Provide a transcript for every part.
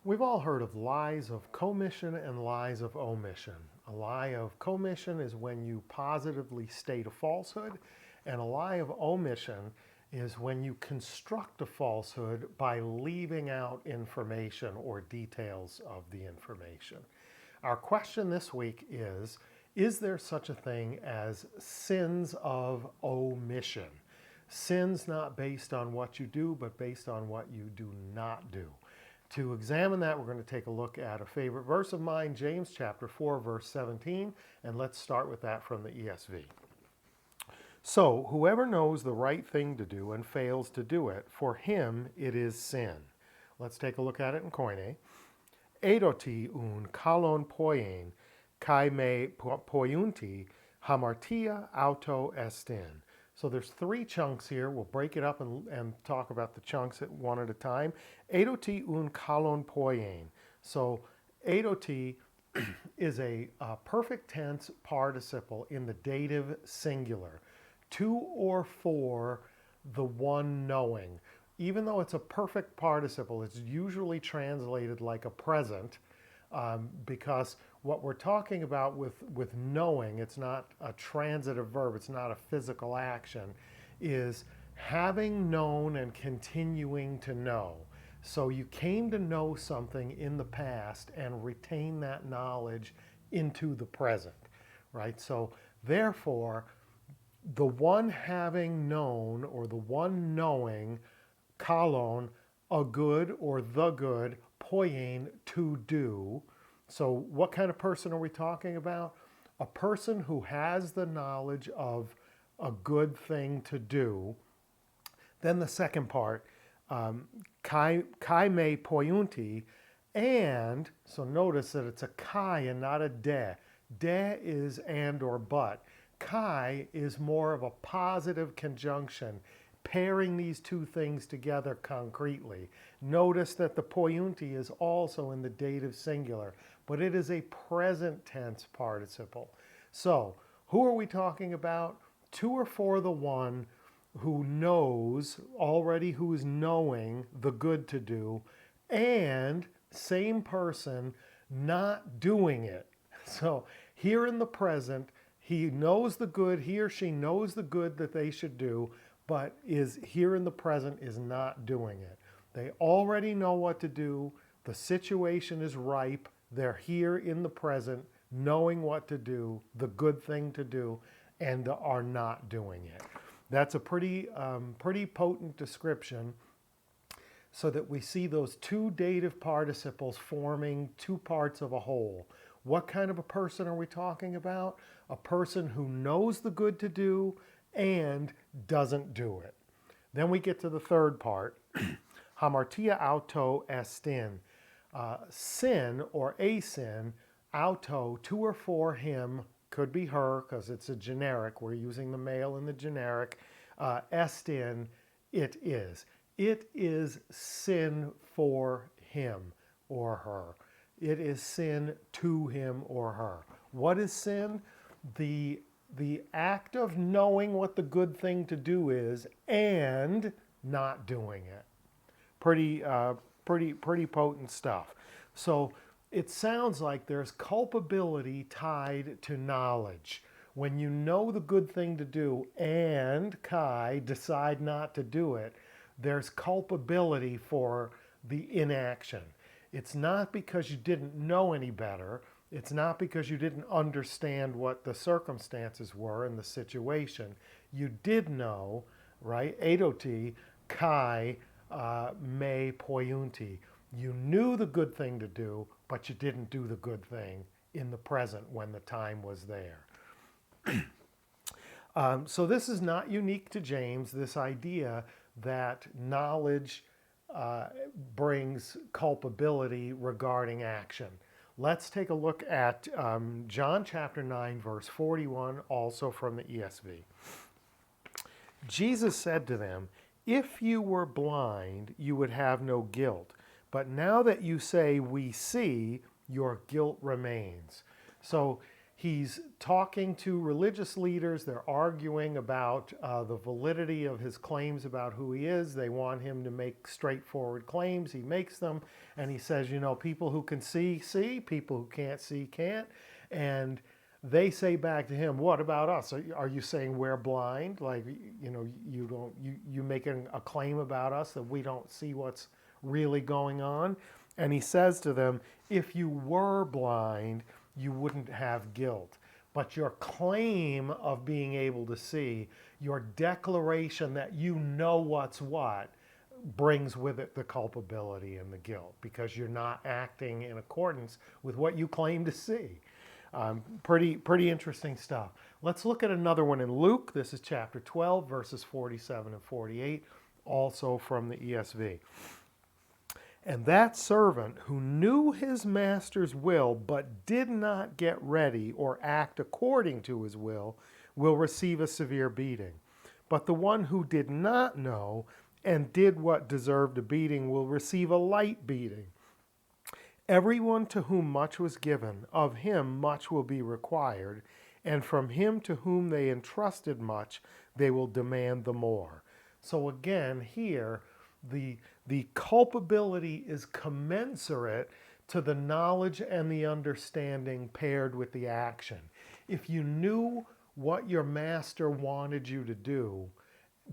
We've all heard of lies of commission and lies of omission. A lie of commission is when you positively state a falsehood, and a lie of omission is when you construct a falsehood by leaving out information or details of the information. Our question this week is there such a thing as sins of omission? Sins not based on what you do, but based on what you do not do. To examine that, we're going to take a look at a favorite verse of mine, James chapter 4, verse 17, and let's start with that from the ESV. So, whoever knows the right thing to do and fails to do it, for him it is sin. Let's take a look at it in Koine. Edoti un kalon poien, kai me poiunti, hamartia auto estin. So there's three chunks here. We'll break it up and talk about the chunks at one at a time. Edoti un kalon poien. So edoti is a perfect tense participle in the dative singular. To or for the one knowing. Even though it's a perfect participle, it's usually translated like a present because what we're talking about with knowing, it's not a transitive verb, it's not a physical action, is having known and continuing to know. So you came to know something in the past and retain that knowledge into the present, right? So therefore, the one having known or the one knowing, kalon, a good or the good, poien, to do. So what kind of person are we talking about? A person who has the knowledge of a good thing to do. Then the second part, kai me poiunti, and, so notice that it's a kai and not a de. De is and or but. Kai is more of a positive conjunction, pairing these two things together concretely. Notice that the poiunti is also in the dative singular, but it is a present tense participle. So, who are we talking about? To or for the one who knows, already who is knowing the good to do, and same person not doing it. So, here in the present, he knows the good, he or she knows the good that they should do, but is here in the present is not doing it. They already know what to do. The situation is ripe. They're here in the present, knowing what to do, the good thing to do, and are not doing it. That's a pretty potent description so that we see those two dative participles forming two parts of a whole. What kind of a person are we talking about? A person who knows the good to do and doesn't do it. Then we get to the third part, hamartia auto estin. Sin or a sin, auto, to or for him, could be her because it's a generic. We're using the male in the generic. Estin, it is. It is sin for him or her. It is sin to him or her. What is sin? The act of knowing what the good thing to do is and not doing it. Pretty potent stuff. So it sounds like there's culpability tied to knowledge. When you know the good thing to do and kai decide not to do it, there's culpability for the inaction. It's not because you didn't know any better. It's not because you didn't understand what the circumstances were in the situation. You did know, right? Edoti kai me poiunti. You knew the good thing to do, but you didn't do the good thing in the present when the time was there. So this is not unique to James, this idea that knowledge brings culpability regarding action. Let's take a look at John chapter 9, verse 41, also from the ESV. Jesus said to them, "If you were blind, you would have no guilt. But now that you say we see, your guilt remains." So He's talking to religious leaders. They're arguing about the validity of his claims about who he is. They want him to make straightforward claims. He makes them, and he says, people who can see, see. People who can't see, can't. And they say back to him, what about us? Are you saying we're blind? Like, you making a claim about us that we don't see what's really going on? And he says to them, if you were blind, you wouldn't have guilt. But your claim of being able to see, your declaration that you know what's what, brings with it the culpability and the guilt, because you're not acting in accordance with what you claim to see. Pretty interesting stuff. Let's look at another one in Luke. This is chapter 12, verses 47 and 48, also from the ESV. And that servant who knew his master's will but did not get ready or act according to his will receive a severe beating. But the one who did not know and did what deserved a beating will receive a light beating. Everyone to whom much was given, of him much will be required, and from him to whom they entrusted much, they will demand the more. So again, here, the culpability is commensurate to the knowledge and the understanding paired with the action. If you knew what your master wanted you to do,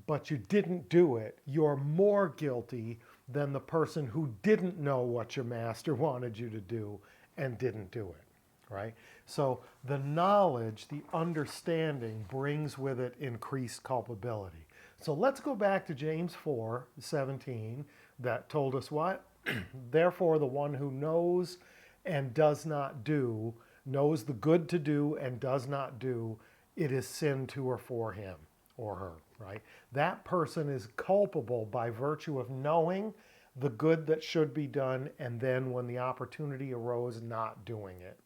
but you didn't do it, you're more guilty than the person who didn't know what your master wanted you to do and didn't do it, right? So the knowledge, the understanding brings with it increased culpability. So let's go back to James 4:17 that told us what? Therefore, the one who knows and does not do, knows the good to do and does not do, it is sin to or for him or her, right? That person is culpable by virtue of knowing the good that should be done, and then when the opportunity arose, not doing it.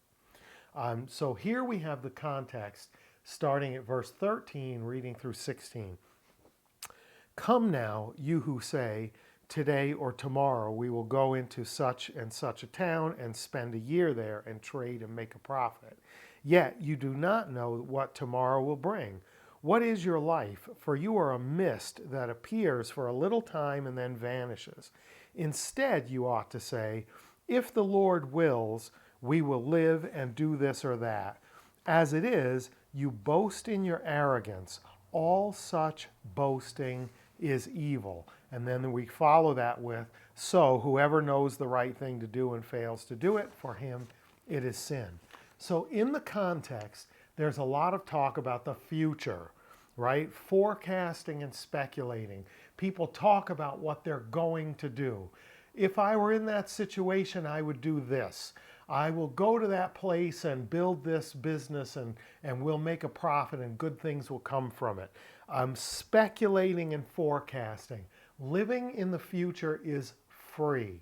So here we have the context starting at verse 13, reading through 16. Come now, you who say, today or tomorrow we will go into such and such a town and spend a year there and trade and make a profit. Yet you do not know what tomorrow will bring. What is your life? For you are a mist that appears for a little time and then vanishes. Instead, you ought to say, if the Lord wills, we will live and do this or that. As it is, you boast in your arrogance. All such boasting is evil. And then we follow that with, so whoever knows the right thing to do and fails to do it, for him it is sin. So in the context, there's a lot of talk about the future, right? Forecasting and speculating. People talk about what they're going to do. If I were in that situation, I would do this. I will go to that place and build this business and we'll make a profit and good things will come from it. I'm speculating and forecasting. Living in the future is free.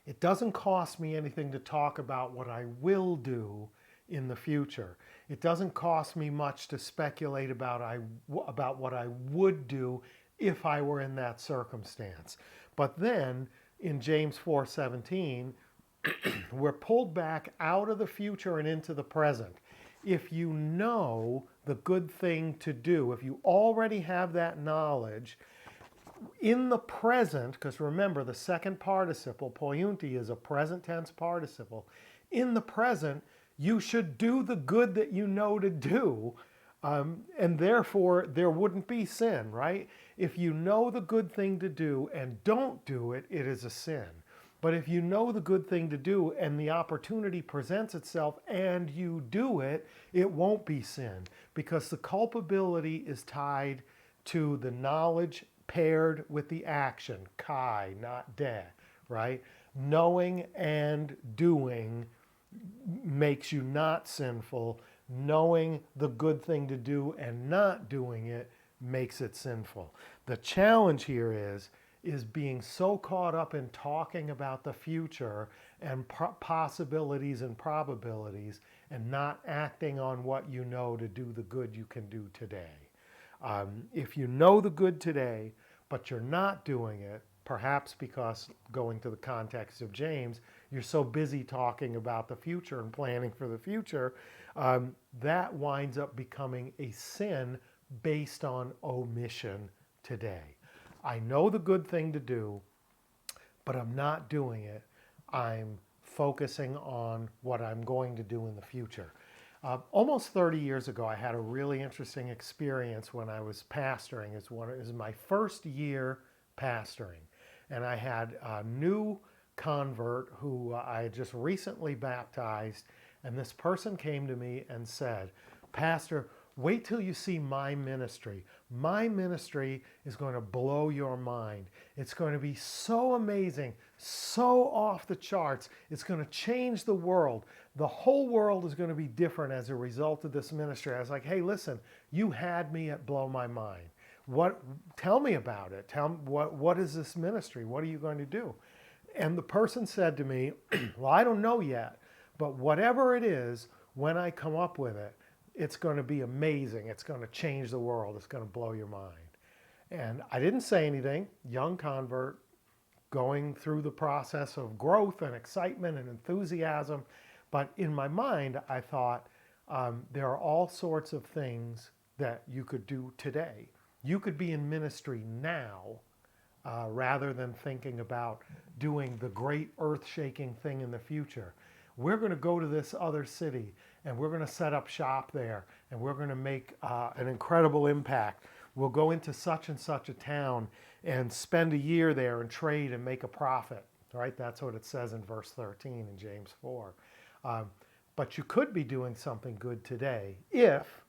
It doesn't cost me anything to talk about what I will do in the future. It doesn't cost me much to speculate about what I would do if I were in that circumstance. But then in James 4:17, we're pulled back out of the future and into the present. If you know the good thing to do, if you already have that knowledge, in the present, because remember the second participle, poiunti, is a present tense participle. In the present, you should do the good that you know to do, and therefore there wouldn't be sin, right? If you know the good thing to do and don't do it, it is a sin. But if you know the good thing to do and the opportunity presents itself and you do it, it won't be sin, because the culpability is tied to the knowledge paired with the action, kai, not de, right? Knowing and doing makes you not sinful. Knowing the good thing to do and not doing it makes it sinful. The challenge here is being so caught up in talking about the future and possibilities and probabilities and not acting on what you know to do the good you can do today. If you know the good today, but you're not doing it, perhaps because, going to the context of James, you're so busy talking about the future and planning for the future, that winds up becoming a sin based on omission today. I know the good thing to do, but I'm not doing it. I'm focusing on what I'm going to do in the future. Almost 30 years ago, I had a really interesting experience when I was pastoring. It was my first year pastoring. And I had a new convert who I had just recently baptized. And this person came to me and said, "Pastor, wait till you see my ministry. My ministry is going to blow your mind. It's going to be so amazing, so off the charts. It's going to change the world. The whole world is going to be different as a result of this ministry." I was like, "Hey, listen, you had me at blow my mind. Tell me about it. What is this ministry? What are you going to do?" And the person said to me, "Well, I don't know yet, but whatever it is, when I come up with it, it's going to be amazing. It's going to change the world. It's going to blow your mind." And I didn't say anything. Young convert, going through the process of growth and excitement and enthusiasm. But in my mind, I thought, there are all sorts of things that you could do today. You could be in ministry now, rather than thinking about doing the great earth-shaking thing in the future. We're going to go to this other city and we're going to set up shop there and we're going to make an incredible impact. We'll go into such and such a town and spend a year there and trade and make a profit, right? That's what it says in verse 13 in James 4. But you could be doing something good today if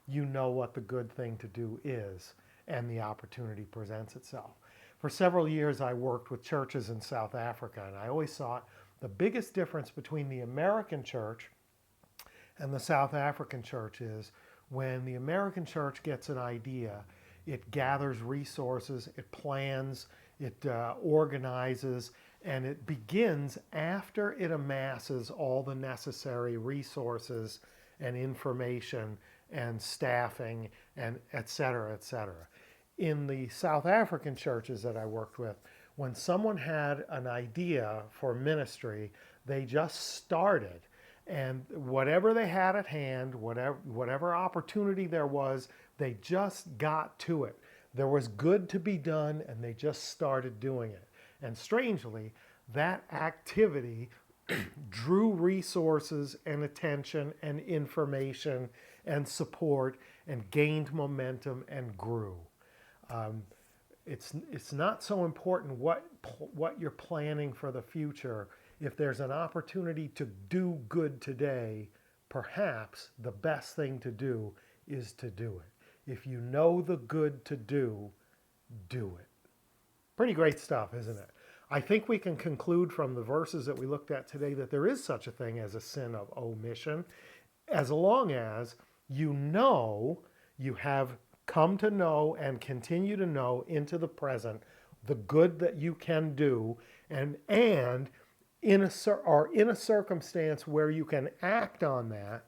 you know what the good thing to do is and the opportunity presents itself. For several years, I worked with churches in South Africa, and I always thought the biggest difference between the American church and the South African church is when the American church gets an idea, it gathers resources, it plans, it organizes, and it begins after it amasses all the necessary resources and information and staffing and et cetera, et cetera. In the South African churches that I worked with, when someone had an idea for ministry, they just started. And whatever they had at hand, whatever opportunity there was, they just got to it. There was good to be done, and they just started doing it. And strangely, that activity drew resources and attention and information and support and gained momentum and grew. It's not so important what you're planning for the future. If there's an opportunity to do good today, perhaps the best thing to do is to do it. If you know the good to do, do it. Pretty great stuff, isn't it? I think we can conclude from the verses that we looked at today that there is such a thing as a sin of omission, as long as you know, you have come to know and continue to know into the present the good that you can do, and in a circumstance where you can act on that,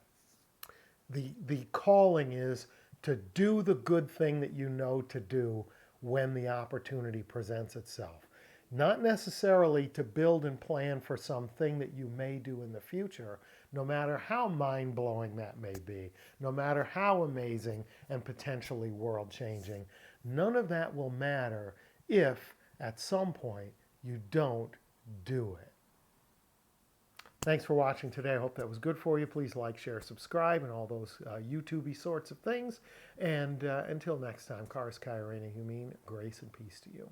the calling is to do the good thing that you know to do when the opportunity presents itself. Not necessarily to build and plan for something that you may do in the future, no matter how mind-blowing that may be, no matter how amazing and potentially world-changing. None of that will matter if, at some point, you don't do it. Thanks for watching today. I hope that was good for you. Please like, share, subscribe, and all those YouTube-y sorts of things. And until next time, Charis Kairene Humin, grace and peace to you.